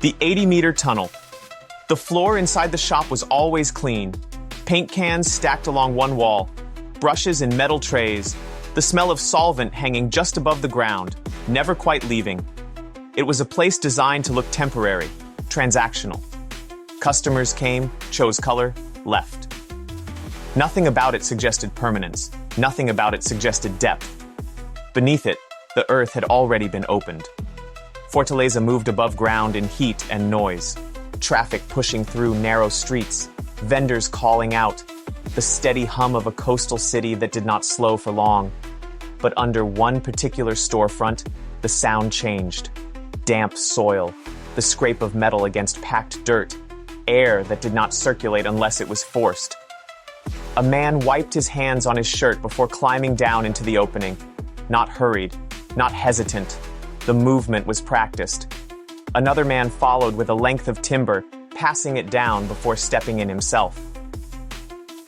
The 80-meter tunnel. The floor inside the shop was always clean. Paint cans stacked along one wall, brushes in metal trays, the smell of solvent hanging just above the ground, never quite leaving. It was a place designed to look temporary, transactional. Customers came, chose color, left. Nothing about it suggested permanence. Nothing about it suggested depth. Beneath it, the earth had already been opened. Fortaleza moved above ground in heat and noise. Traffic pushing through narrow streets, vendors calling out, the steady hum of a coastal city that did not slow for long. But under one particular storefront, the sound changed. Damp soil, the scrape of metal against packed dirt, air that did not circulate unless it was forced. A man wiped his hands on his shirt before climbing down into the opening. Not hurried, not hesitant. The movement was practiced. Another man followed with a length of timber, passing it down before stepping in himself.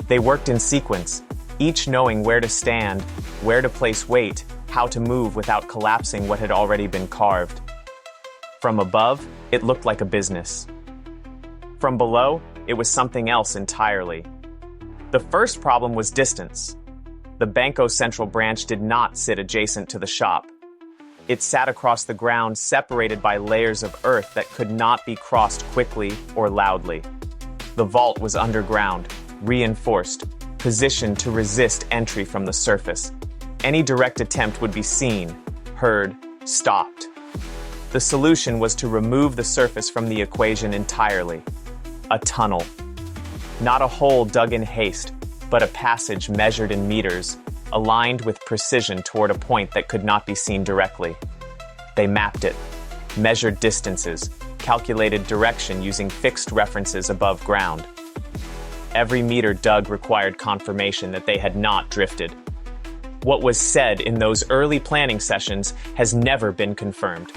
They worked in sequence, each knowing where to stand, where to place weight, how to move without collapsing what had already been carved. From above, it looked like a business. From below, it was something else entirely. The first problem was distance. The Banco central branch did not sit adjacent to the shop. It sat across the ground, separated by layers of earth that could not be crossed quickly or loudly. The vault was underground, reinforced, positioned to resist entry from the surface. Any direct attempt would be seen, heard, stopped. The solution was to remove the surface from the equation entirely. A tunnel. Not a hole dug in haste, but a passage measured in meters, aligned with precision toward a point that could not be seen directly. They mapped it, measured distances, calculated direction using fixed references above ground. Every meter dug required confirmation that they had not drifted. What was said in those early planning sessions has never been confirmed.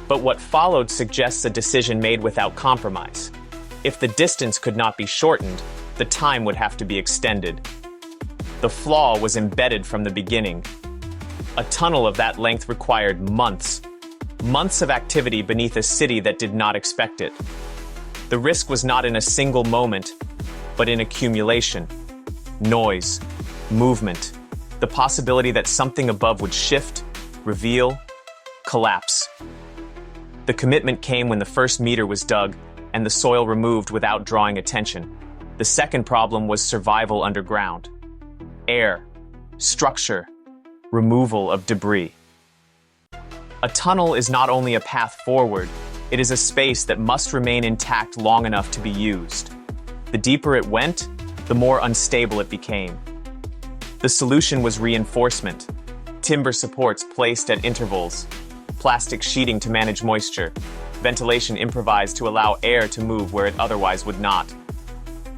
But what followed suggests a decision made without compromise. If the distance could not be shortened, the time would have to be extended. The flaw was embedded from the beginning. A tunnel of that length required months of activity beneath a city that did not expect it. The risk was not in a single moment, but in accumulation. Noise, movement, the possibility that something above would shift, reveal, collapse. The commitment came when the first meter was dug and the soil removed without drawing attention. The second problem was survival underground. Air, structure, removal of debris. A tunnel is not only a path forward, it is a space that must remain intact long enough to be used. The deeper it went, the more unstable it became. The solution was reinforcement, timber supports placed at intervals, plastic sheeting to manage moisture, ventilation improvised to allow air to move where it otherwise would not.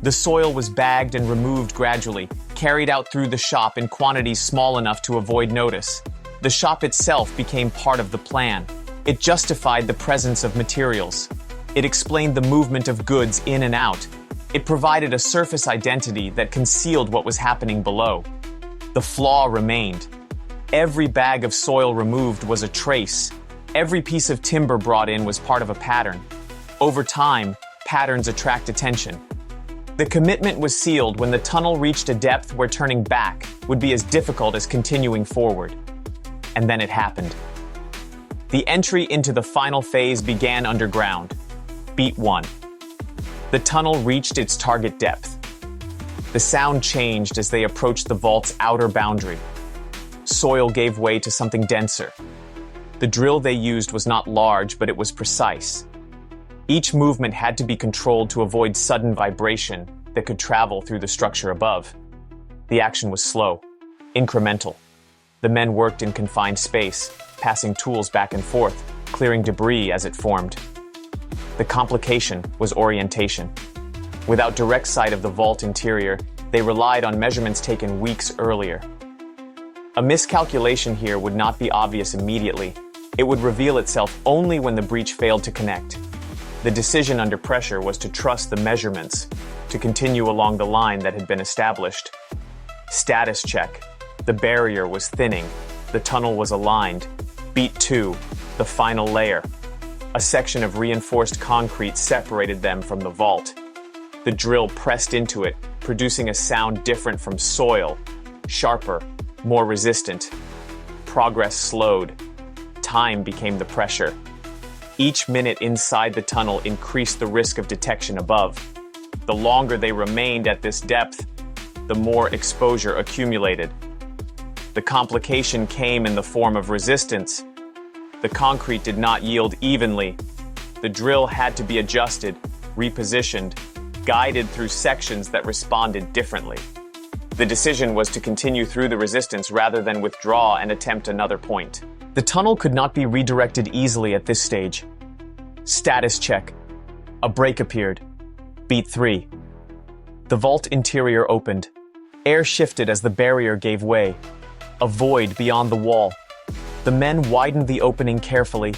The soil was bagged and removed gradually, carried out through the shop in quantities small enough to avoid notice. The shop itself became part of the plan. It justified the presence of materials. It explained the movement of goods in and out. It provided a surface identity that concealed what was happening below. The flaw remained. Every bag of soil removed was a trace. Every piece of timber brought in was part of a pattern. Over time, patterns attract attention. The commitment was sealed when the tunnel reached a depth where turning back would be as difficult as continuing forward. And then it happened. The entry into the final phase began underground. Beat 1. The tunnel reached its target depth. The sound changed as they approached the vault's outer boundary. Soil gave way to something denser. The drill they used was not large, but it was precise. Each movement had to be controlled to avoid sudden vibration that could travel through the structure above. The action was slow, incremental. The men worked in confined space, passing tools back and forth, clearing debris as it formed. The complication was orientation. Without direct sight of the vault interior, they relied on measurements taken weeks earlier. A miscalculation here would not be obvious immediately. It would reveal itself only when the breach failed to connect. The decision under pressure was to trust the measurements, to continue along the line that had been established. Status check. The barrier was thinning. The tunnel was aligned. Beat 2, the final layer. A section of reinforced concrete separated them from the vault. The drill pressed into it, producing a sound different from soil, sharper, more resistant. Progress slowed. Time became the pressure. Each minute inside the tunnel increased the risk of detection above. The longer they remained at this depth, the more exposure accumulated. The complication came in the form of resistance. The concrete did not yield evenly. The drill had to be adjusted, repositioned, guided through sections that responded differently. The decision was to continue through the resistance rather than withdraw and attempt another point. The tunnel could not be redirected easily at this stage. Status check. A break appeared. Beat 3. The vault interior opened. Air shifted as the barrier gave way. A void beyond the wall. The men widened the opening carefully,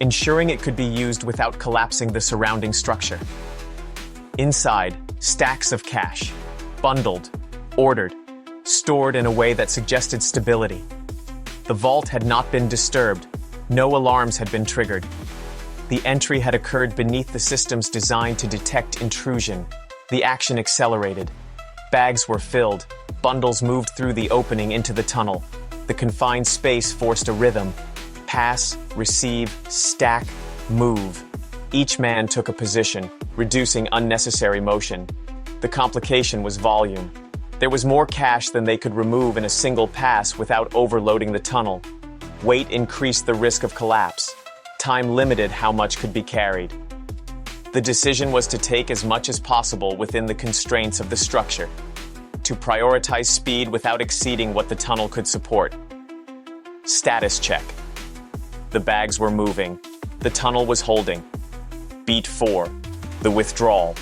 ensuring it could be used without collapsing the surrounding structure. Inside, stacks of cash, bundled, ordered, stored in a way that suggested stability. The vault had not been disturbed. No alarms had been triggered. The entry had occurred beneath the systems designed to detect intrusion. The action accelerated. Bags were filled. Bundles moved through the opening into the tunnel. The confined space forced a rhythm. Pass, receive, stack, move. Each man took a position, reducing unnecessary motion. The complication was volume. There was more cash than they could remove in a single pass without overloading the tunnel. Weight increased the risk of collapse. Time limited how much could be carried. The decision was to take as much as possible within the constraints of the structure, to prioritize speed without exceeding what the tunnel could support. Status check. The bags were moving. The tunnel was holding. Beat 4. The withdrawal.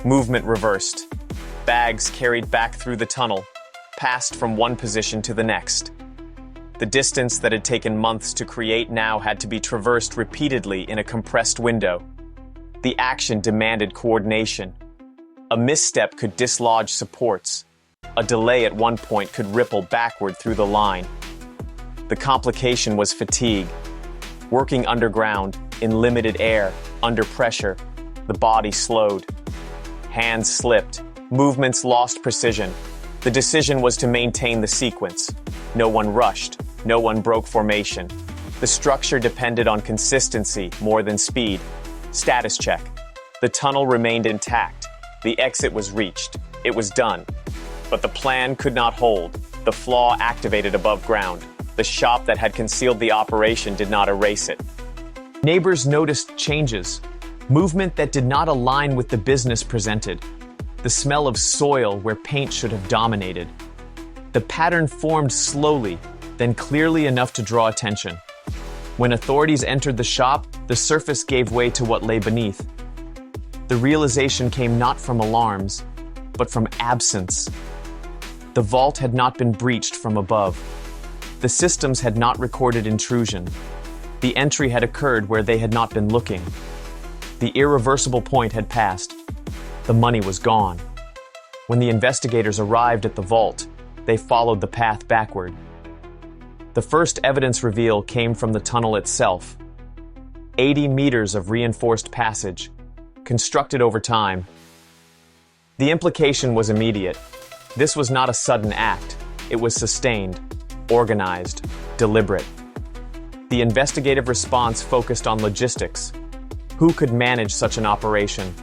Movement reversed. Bags carried back through the tunnel, passed from one position to the next. The distance that had taken months to create now had to be traversed repeatedly in a compressed window. The action demanded coordination. A misstep could dislodge supports. A delay at one point could ripple backward through the line. The complication was fatigue. Working underground, in limited air, under pressure, the body slowed. Hands slipped. Movements lost precision. The decision was to maintain the sequence. No one rushed. No one broke formation. The structure depended on consistency more than speed. Status check. The tunnel remained intact. The exit was reached. It was done. But the plan could not hold. The flaw activated above ground. The shop that had concealed the operation did not erase it. Neighbors noticed changes. Movement that did not align with the business presented. The smell of soil where paint should have dominated. The pattern formed slowly, then clearly enough to draw attention. When authorities entered the shop, the surface gave way to what lay beneath. The realization came not from alarms, but from absence. The vault had not been breached from above. The systems had not recorded intrusion. The entry had occurred where they had not been looking. The irreversible point had passed. The money was gone. When the investigators arrived at the vault, they followed the path backward. The first evidence reveal came from the tunnel itself. 80 meters of reinforced passage, constructed over time. The implication was immediate. This was not a sudden act. It was sustained, organized, deliberate. The investigative response focused on logistics. Who could manage such an operation?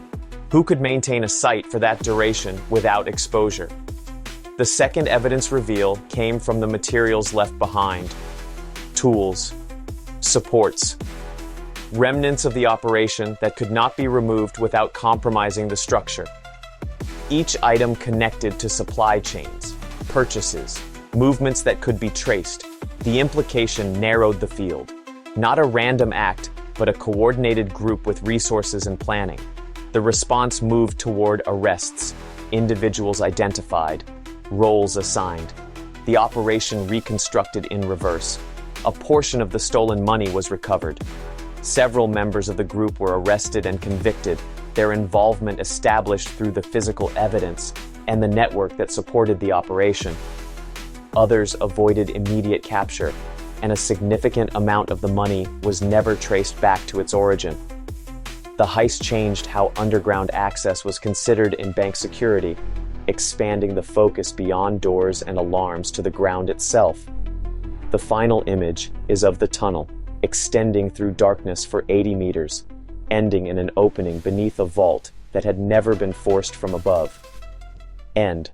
Who could maintain a site for that duration without exposure? The second evidence reveal came from the materials left behind. Tools, supports, remnants of the operation that could not be removed without compromising the structure. Each item connected to supply chains, purchases, movements that could be traced. The implication narrowed the field. Not a random act, but a coordinated group with resources and planning. The response moved toward arrests, individuals identified, roles assigned. The operation reconstructed in reverse. A portion of the stolen money was recovered. Several members of the group were arrested and convicted, their involvement established through the physical evidence and the network that supported the operation. Others avoided immediate capture, and a significant amount of the money was never traced back to its origin. The heist changed how underground access was considered in bank security, expanding the focus beyond doors and alarms to the ground itself. The final image is of the tunnel, extending through darkness for 80 meters, ending in an opening beneath a vault that had never been forced from above. End.